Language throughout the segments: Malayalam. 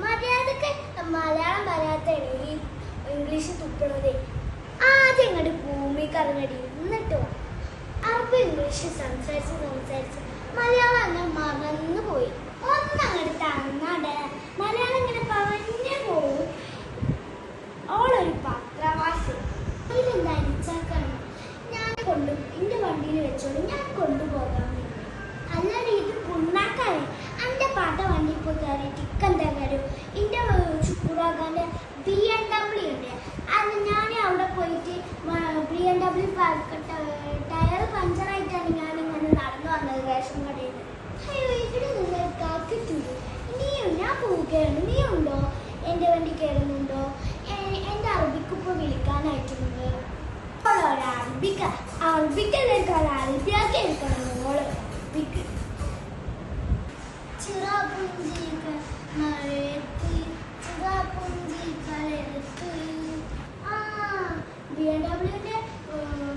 മര്യാദക്ക് മലയാളം പറയാത്തതാണ് ഈ ഇംഗ്ലീഷ് തുപ്പണത്. ആദ്യം ഇങ്ങോട്ട് ഭൂമിക്ക് ഇറങ്ങടി, എന്നിട്ട് വാ. അറബ് ഇംഗ്ലീഷ് സംസാരിച്ച് മലയാളം അങ്ങനെ മറന്നു പോയി. ഒന്നങ്ങോട്ട് തന്നാടെ മലയാളം ഇങ്ങനെ പറഞ്ഞു പോവും. ഓളൊരു പത്രവാസി. ഇതിലെന്താ അരിച്ചാക്കാണ്. ഞാൻ എൻ്റെ വണ്ടിയിൽ വെച്ചോളൂ, ഞാൻ കൊണ്ടുപോകാൻ വേണ്ടി. അല്ലാതെ ഇത് പുണ്ണാക്കാണ്. എൻ്റെ പാട്ട വണ്ടി ഇപ്പോൾ കയറിയിട്ട് ഇക്കെന്താ കാര്യം, എൻ്റെ ചുക്കൂറാക്കാൻ്റെ BMW ഉണ്ട്. അത് ഞാൻ അവിടെ പോയിട്ട് BMW ടയർ പഞ്ചറായിട്ടാണ് ഞാൻ ഇങ്ങനെ നടന്നു വന്നത് റേഷൻ കടയിൽ. അയ്യോ, ഇവിടെ നിങ്ങൾ കാക്കിട്ടുണ്ട്. നീയും ഞാൻ പോവുകയാണ്, നീയുണ്ടോ എൻ്റെ വണ്ടി കയറുന്നുണ്ടോ? എൻ്റെ അറബിക്ക് ഇപ്പോൾ വിളിക്കാനായിട്ടുണ്ട്. അറബിക്കല്ലേക്ക് അറബിയാക്കി എടുക്കണം മോള്. അറബിക്ക് ചിറാപുഞ്ചിക്ക് മഴയത്ത് ചിറാപുഞ്ചിക്കലെടുത്ത്. BMW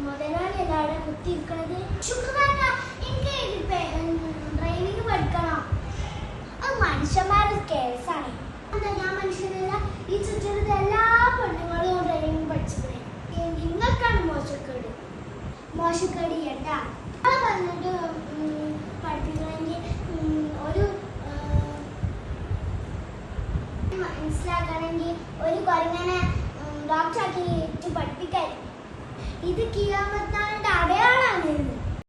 മുതലാളി എല്ലാവരും കുത്തിയിരിക്കണത്. ശുക്രാക്ക, എനിക്ക് ഡ്രൈവിംഗ് പഠിക്കണം. അത് മനുഷ്യന്മാരുടെ കേസാണ്. എന്താ ഞാൻ മനുഷ്യനല്ല? ഈ ചുറ്റുള്ളത് എല്ലാ പെണ്ണുങ്ങളും ഡ്രൈവിംഗ് പഠിച്ചത്. നിങ്ങൾക്കാണ് മോശക്കേട്. മോശക്കേട് ഏട്ടാ പറഞ്ഞിട്ട്